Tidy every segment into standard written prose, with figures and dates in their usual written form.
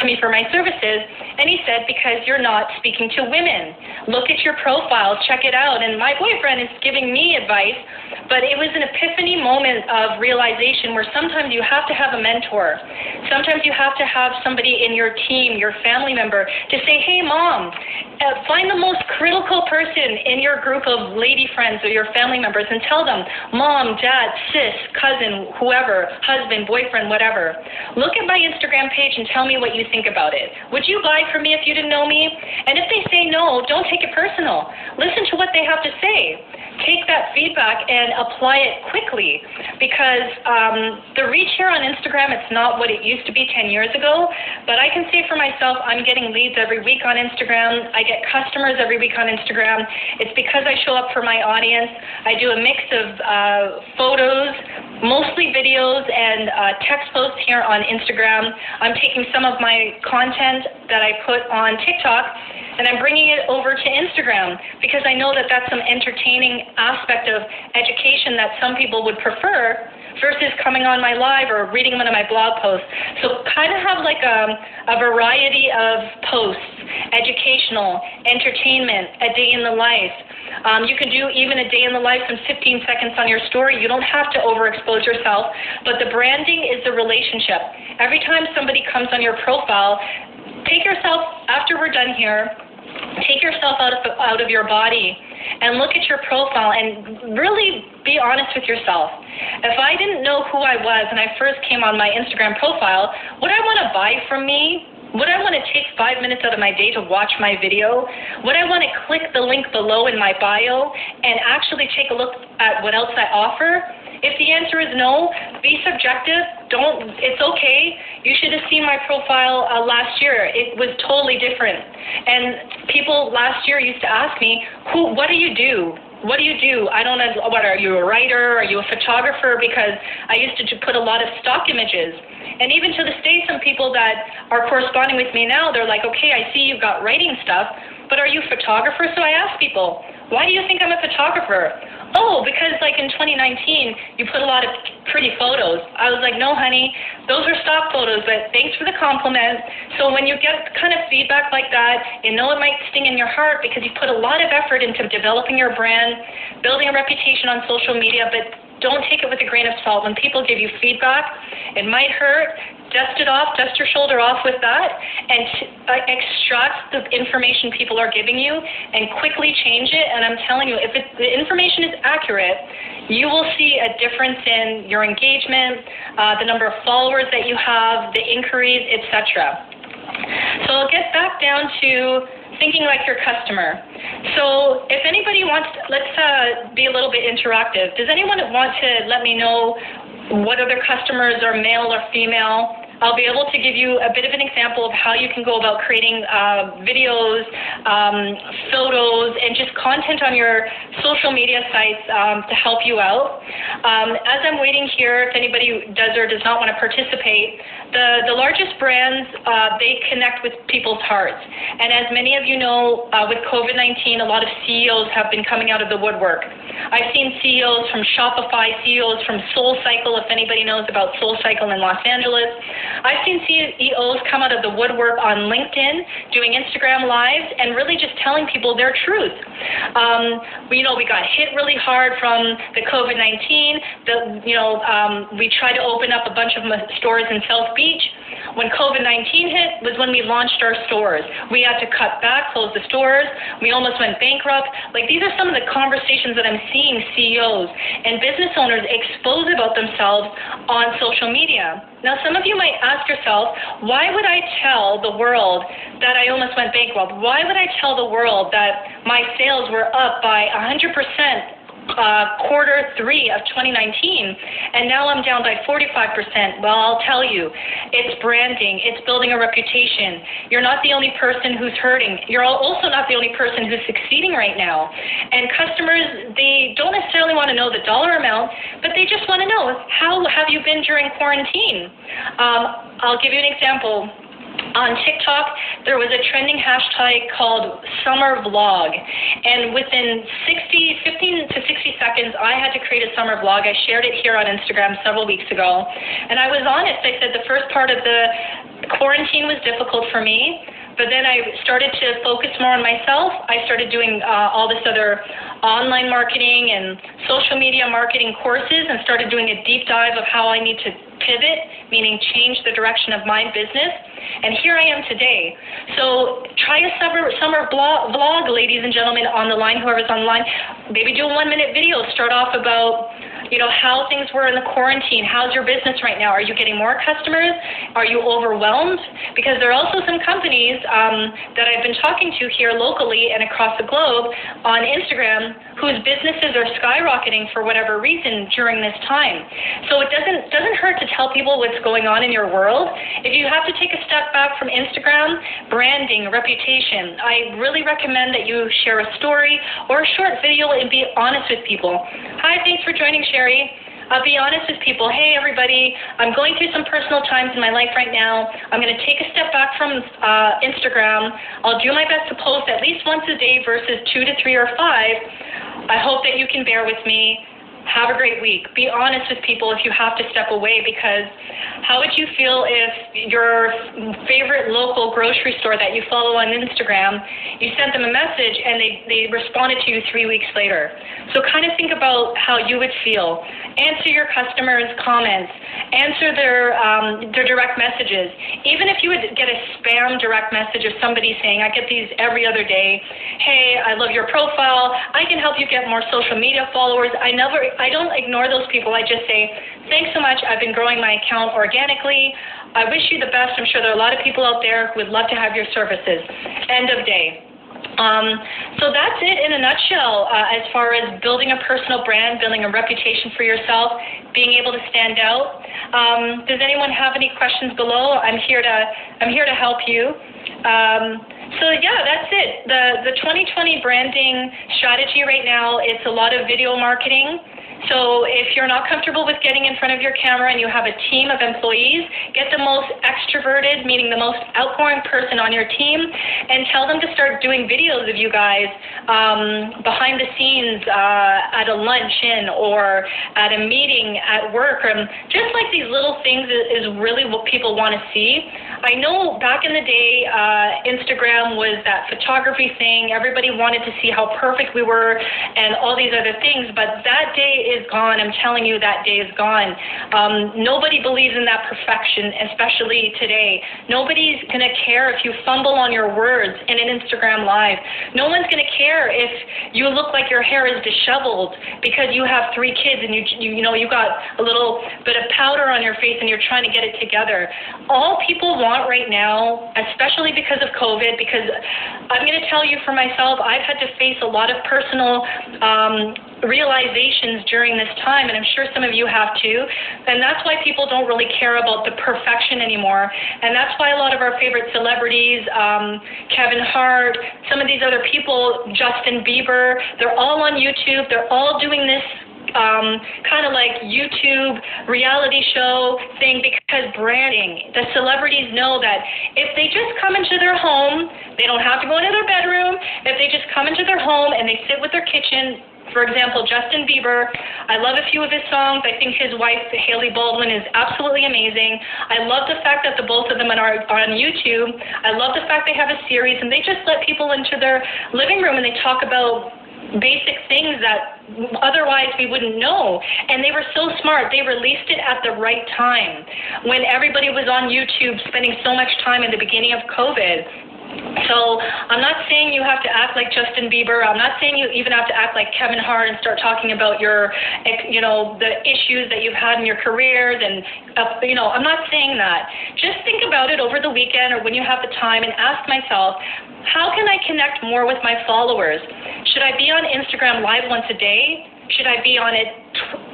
me for my services, and he said, because you're not speaking to women. Look at your profile, check it out. And my boyfriend is giving me advice, but it was an epiphany moment of realization where sometimes you have to have a mentor. Sometimes you have to have somebody in your team, your family member, to say, hey, Mom, find the most critical person in your group of lady friends or your family members and tell them, Mom, Dad, sis, cousin, whoever, husband, boyfriend, whatever. Look at my Instagram page and tell me what you think about it. Would you buy from me if you didn't know me? And if they say no, don't take it personal. Listen to what they have to say. Take that feedback and apply it quickly, because the reach here on Instagram, it's not what it used to be 10 years ago, but I can say for myself, I'm getting leads every week on Instagram. I get customers every week on Instagram. It's because I show up for my audience. I do a mix of photos, mostly videos, and text posts here on Instagram. I'm taking some of my content that I put on TikTok, and I'm bringing it over to Instagram because I know that that's some entertaining aspect of education that some people would prefer versus coming on my live or reading one of my blog posts. So kind of have like a variety of posts, educational, entertainment, a day in the life. You can do even a day in the life in 15 seconds on your story. You don't have to overexpose yourself, but the branding is the relationship. Every time somebody comes on your profile, take yourself, after we're done here, take yourself out of your body and look at your profile and really be honest with yourself. If I didn't know who I was when I first came on my Instagram profile, would I want to buy from me? Would I want to take 5 minutes out of my day to watch my video? Would I want to click the link below in my bio and actually take a look at what else I offer? If the answer is no, be subjective. It's okay. You should have seen my profile last year. It was totally different. And people last year used to ask me, what do you do? What do you do? I don't know, what, are you a writer? Are you a photographer? Because I used to put a lot of stock images. And even to this day, some people that are corresponding with me now, they're like, okay, I see you've got writing stuff, but are you a photographer? So I ask people, why do you think I'm a photographer? Oh, because like in 2019, you put a lot of pretty photos. I was like, no, honey, those are stock photos, but thanks for the compliment. So when you get kind of feedback like that, you know it might sting in your heart because you put a lot of effort into developing your brand, building a reputation on social media, but don't take it with a grain of salt. When people give you feedback, it might hurt. Dust it off, dust your shoulder off with that, and extract the information people are giving you and quickly change it. And I'm telling you, if the information is accurate, you will see a difference in your engagement, the number of followers that you have, the inquiries, etc. So I'll get back down to thinking like your customer. So if anybody wants, let's be a little bit interactive. Does anyone want to let me know what other customers are male or female? I'll be able to give you a bit of an example of how you can go about creating videos, photos, and just content on your social media sites to help you out. As I'm waiting here, if anybody does or does not want to participate, the largest brands, they connect with people's hearts. And as many of you know, with COVID-19, a lot of CEOs have been coming out of the woodwork. I've seen CEOs from Shopify, CEOs from SoulCycle, if anybody knows about SoulCycle in Los Angeles. I've seen CEOs come out of the woodwork on LinkedIn, doing Instagram Lives, and really just telling people their truth. We got hit really hard from the COVID-19. We tried to open up a bunch of stores in South Beach. When COVID-19 hit was when we launched our stores. We had to cut back, close the stores. We almost went bankrupt. Like, these are some of the conversations that I'm seeing CEOs and business owners expose about themselves on social media. Now, some of you might ask yourself, why would I tell the world that I almost went bankrupt? Why would I tell the world that my sales were up by 100% quarter 3 of 2019, and now I'm down by 45%. Well, I'll tell you, it's branding. It's building a reputation. You're not the only person who's hurting. You're also not the only person who's succeeding right now. And customers, they don't necessarily want to know the dollar amount, but they just want to know, how have you been during quarantine? I'll give you an example. On TikTok, there was a trending hashtag called Summer Vlog, and within 15 to 60 seconds, I had to create a summer vlog. I shared it here on Instagram several weeks ago, and I was honest. I said the first part of the quarantine was difficult for me, but then I started to focus more on myself. I started doing all this other online marketing and social media marketing courses and started doing a deep dive of how I need to pivot, meaning change the direction of my business. And here I am today. So try a summer vlog, ladies and gentlemen, on the line, whoever's online. Maybe do a 1-minute video. Start off about, how things were in the quarantine. How's your business right now? Are you getting more customers? Are you overwhelmed? Because there are also some companies that I've been talking to here locally and across the globe on Instagram whose businesses are skyrocketing for whatever reason during this time. So it doesn't hurt to tell people what's going on in your world. If you have to take a step back from Instagram, branding, reputation, I really recommend that you share a story or a short video and be honest with people. Hi, thanks for joining, Sherry. Be honest with people. Hey, everybody, I'm going through some personal times in my life right now. I'm going to take a step back from Instagram. I'll do my best to post at least once a day versus 2 to 3 or 5. I hope that you can bear with me. Have a great week. Be honest with people if you have to step away, because how would you feel if your favorite local grocery store that you follow on Instagram, you sent them a message and they responded to you 3 weeks later? So kind of think about how you would feel. Answer your customers' comments. Answer their direct messages. Even if you would get a spam direct message of somebody saying, I get these every other day, hey, I love your profile, I can help you get more social media followers. I don't ignore those people. I just say, thanks so much. I've been growing my account organically. I wish you the best. I'm sure there are a lot of people out there who would love to have your services. End of day. So that's it in a nutshell as far as building a personal brand, building a reputation for yourself, being able to stand out. Does anyone have any questions below? I'm here to help you. So yeah, that's it. The 2020 branding strategy right now, it's a lot of video marketing. So if you're not comfortable with getting in front of your camera and you have a team of employees, get the most extroverted, meaning the most outgoing person on your team, and tell them to start doing videos of you guys behind the scenes at a luncheon or at a meeting at work. Just like these little things is really what people want to see. I know back in the day, Instagram was that photography thing. Everybody wanted to see how perfect we were and all these other things, but that day is gone. I'm telling you, that day is gone. Nobody believes in that perfection, especially today. Nobody's going to care if you fumble on your words in an Instagram Live. No one's going to care if you look like your hair is disheveled because you have 3 kids and you got a little bit of powder on your face and you're trying to get it together. All people want right now, especially because of COVID, because I'm going to tell you for myself, I've had to face a lot of personal realizations during this time, and I'm sure some of you have too, and that's why people don't really care about the perfection anymore, and that's why a lot of our favorite celebrities, Kevin Hart, some of these other people, Justin Bieber, they're all on YouTube, they're all doing this kind of like YouTube reality show thing because branding. The celebrities know that if they just come into their home, they don't have to go into their bedroom. If they just come into their home and they sit with their kitchen, for example, Justin Bieber, I love a few of his songs. I think his wife, Hailey Baldwin, is absolutely amazing. I love the fact that the both of them are on YouTube. I love the fact they have a series, and they just let people into their living room, and they talk about basic things that otherwise we wouldn't know. And they were so smart. They released it at the right time when everybody was on YouTube spending so much time in the beginning of COVID. So I'm not saying you have to act like Justin Bieber. I'm not saying you even have to act like Kevin Hart and start talking about your, the issues that you've had in your careers. And, I'm not saying that. Just think about it over the weekend or when you have the time and ask myself, how can I connect more with my followers? Should I be on Instagram Live once a day? Should I be on it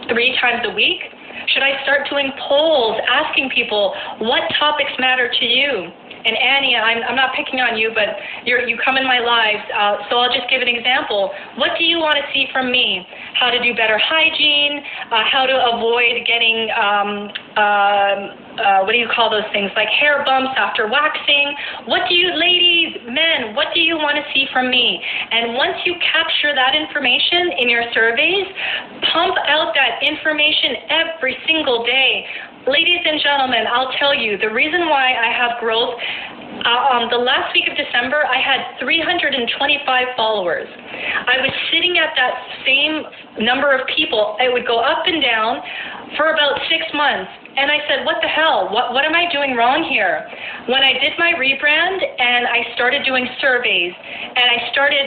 3 times a week? Should I start doing polls, asking people what topics matter to you? And Annie, I'm not picking on you, but you come in my lives, so I'll just give an example. What do you want to see from me? How to do better hygiene, how to avoid getting what do you call those things, like hair bumps after waxing. What do you, ladies, men, what do you want to see from me? And once you capture that information in your surveys, pump out that information every single day. Ladies and gentlemen, I'll tell you, the reason why I have growth, the last week of December, I had 325 followers. I was sitting at that same number of people. It would go up and down for about 6 months. And I said, what the hell? What am I doing wrong here? When I did my rebrand and I started doing surveys and I started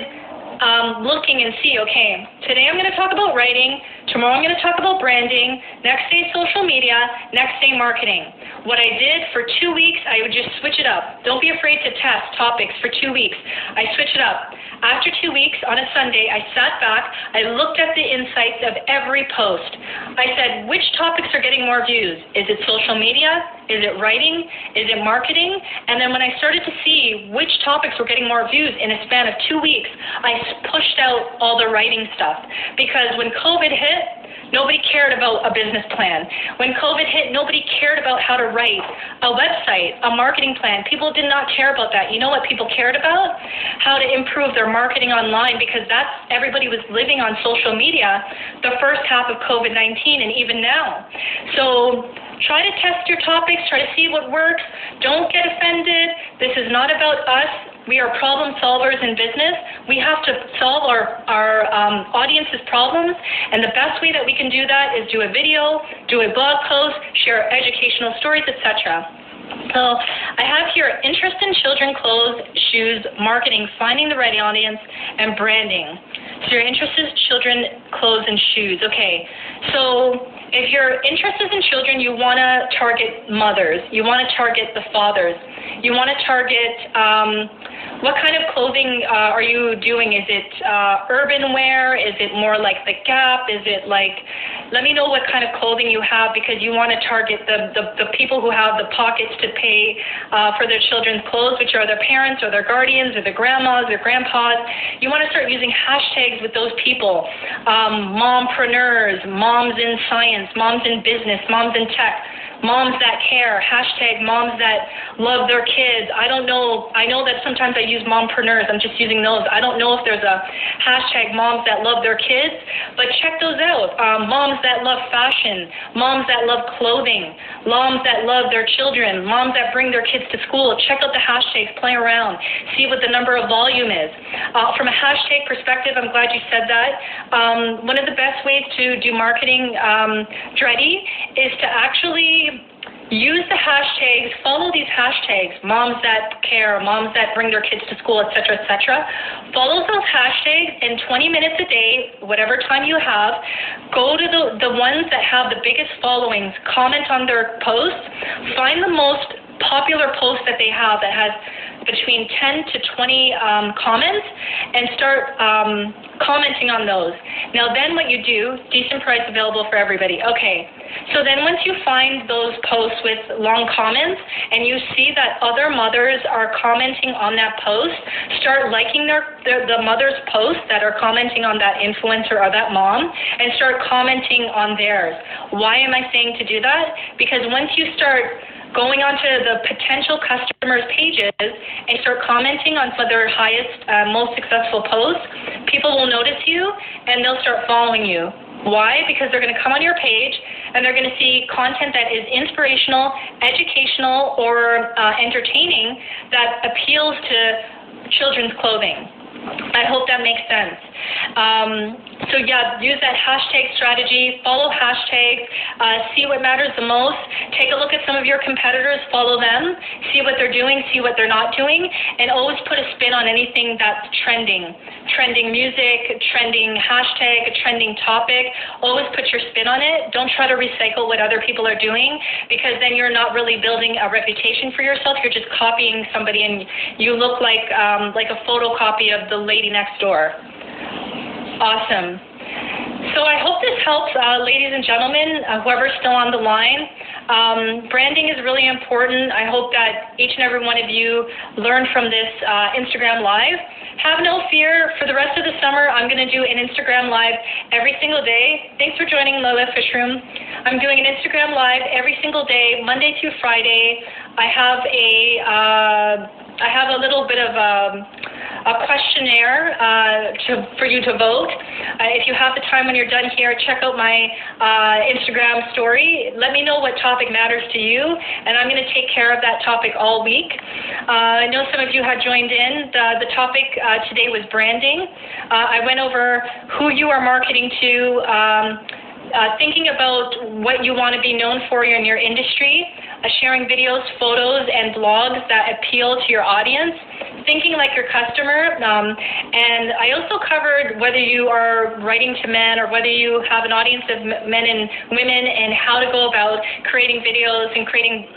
looking and see, okay, today I'm going to talk about writing, tomorrow I'm going to talk about branding, next day social media, next day marketing. What I did for 2 weeks, I would just switch it up. Don't be afraid to test topics for 2 weeks. I switch it up. After 2 weeks, on a Sunday, I sat back, I looked at the insights of every post. I said, which topics are getting more views? Is it social media? Is it writing? Is it marketing? And then when I started to see which topics were getting more views in a span of 2 weeks, I pushed out all the writing stuff. Because when COVID hit, nobody cared about a business plan. When COVID hit, nobody cared about how to write a website, a marketing plan. People did not care about that. You know what people cared about? How to improve their marketing online, because that's, everybody was living on social media the first half of COVID-19 and even now. So try to test your topics, try to see what works. Don't get offended. This is not about us. We are problem solvers in business. We have to solve our audience's problems, and the best way that we can do that is do a video, do a blog post, share educational stories, etc. So I have here interest in children clothes, shoes, marketing, finding the right audience, and branding. So you're interested in children, clothes, and shoes. Okay, so if you're interested in children, you want to target mothers. You want to target the fathers. You want to target what kind of clothing are you doing? Is it urban wear? Is it more like the Gap? Is it like, let me know what kind of clothing you have, because you want to target the people who have the pockets to pay for their children's clothes, which are their parents or their guardians or their grandmas or grandpas. You want to start using hashtags with those people. Mompreneurs, moms in science, moms in business, moms in tech. Moms that care, hashtag moms that love their kids. I don't know. I know that sometimes I use mompreneurs. I'm just using those. I don't know if there's a hashtag moms that love their kids, but check those out. Moms that love fashion, moms that love clothing, moms that love their children, moms that bring their kids to school. Check out the hashtags, play around, see what the number of volume is. From a hashtag perspective, I'm glad you said that. One of the best ways to do marketing, Dreddy, is to actually use the hashtags, follow these hashtags, moms that care, moms that bring their kids to school, etc., etc. Follow those hashtags, and 20 minutes a day, whatever time you have, go to the ones that have the biggest followings, comment on their posts, find the most popular post that they have that has between 10 to 20 comments, and start commenting on those. Now then what you do, decent price available for everybody. Okay, so then once you find those posts with long comments and you see that other mothers are commenting on that post, start liking the mother's posts that are commenting on that influencer or that mom, and start commenting on theirs. Why am I saying to do that? Because once you start going onto the potential customers' pages and start commenting on some of their highest, most successful posts, people will notice you and they'll start following you. Why? Because they're going to come on your page and they're going to see content that is inspirational, educational, or entertaining that appeals to children's clothing. I hope that makes sense. So yeah, use that hashtag strategy, follow hashtags, see what matters the most, take a look at some of your competitors, follow them, see what they're doing, see what they're not doing, and always put a spin on anything that's trending. Trending music, trending hashtag, a trending topic, always put your spin on it. Don't try to recycle what other people are doing, because then you're not really building a reputation for yourself, you're just copying somebody and you look like a photocopy of the lady next door. Awesome. So I hope this helps, ladies and gentlemen, whoever's still on the line. Branding is really important. I hope that each and every one of you learned from this Instagram Live. Have no fear. For the rest of the summer, I'm going to do an Instagram Live every single day. Thanks for joining Lola Fish Room. I'm doing an Instagram Live every single day, Monday through Friday. I have a little bit of a questionnaire for you to vote. If you have the time when you're done here, check out my Instagram story. Let me know what topic matters to you, and I'm going to take care of that topic all week. I know some of you had joined in. The topic today was branding. I went over who you are marketing to, thinking about what you want to be known for in your industry, sharing videos, photos, and blogs that appeal to your audience, thinking like your customer, and I also covered whether you are writing to men or whether you have an audience of men and women, and how to go about creating videos and creating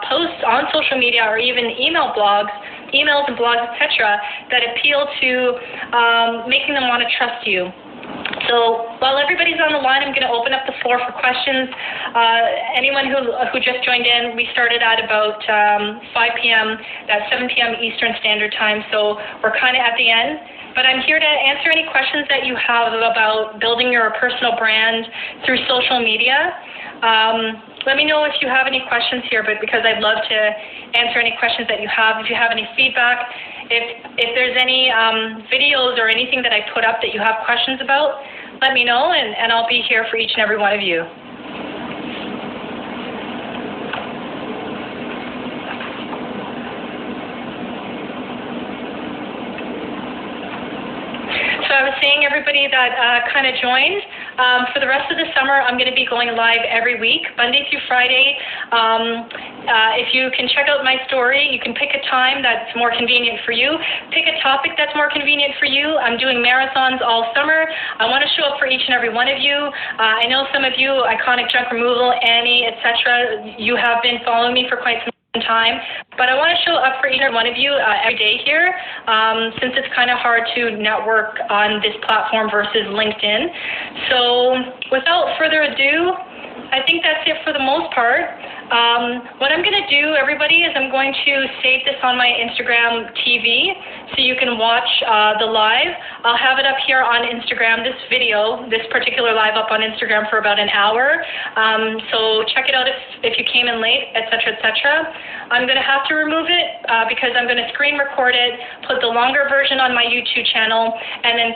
posts on social media or even emails and blogs, etc., that appeal to making them want to trust you. So while everybody's on the line, I'm going to open up the floor for questions. Anyone who just joined in, we started at about 5 p.m., at 7 p.m. Eastern Standard Time, so we're kind of at the end. But I'm here to answer any questions that you have about building your personal brand through social media. Let me know if you have any questions here, but because I'd love to answer any questions that you have. If you have any feedback, if there's any videos or anything that I put up that you have questions about, let me know, and I'll be here for each and every one of you. So I was saying, everybody that kind of joined, for the rest of the summer, I'm going to be going live every week, Monday through Friday. If you can check out my story, you can pick a time that's more convenient for you. Pick a topic that's more convenient for you. I'm doing marathons all summer. I want to show up for each and every one of you. I know some of you, Iconic Junk Removal, Annie, etc., you have been following me for quite some time, but I want to show up for each one of you every day here, since it's kind of hard to network on this platform versus LinkedIn. So without further ado, I think that's it for the most part. What I'm going to do, everybody, is I'm going to save this on my Instagram TV so you can watch the live. I'll have it up here on Instagram, this video, this particular live up on Instagram for about an hour. So check it out if you came in late, etc., etc. I'm going to have to remove it because I'm going to screen record it, put the longer version on my YouTube channel, and then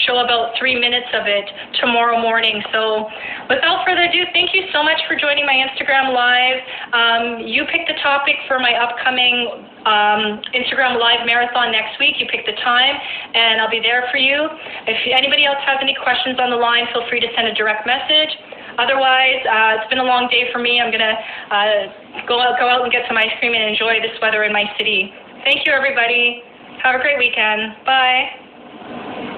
show about 3 minutes of it tomorrow morning. So without further ado, thank you so much for joining my Instagram Live. You pick the topic for my upcoming Instagram Live Marathon next week. You pick the time, and I'll be there for you. If anybody else has any questions on the line, feel free to send a direct message. Otherwise, it's been a long day for me. I'm going to go out and get some ice cream and enjoy this weather in my city. Thank you, everybody. Have a great weekend. Bye.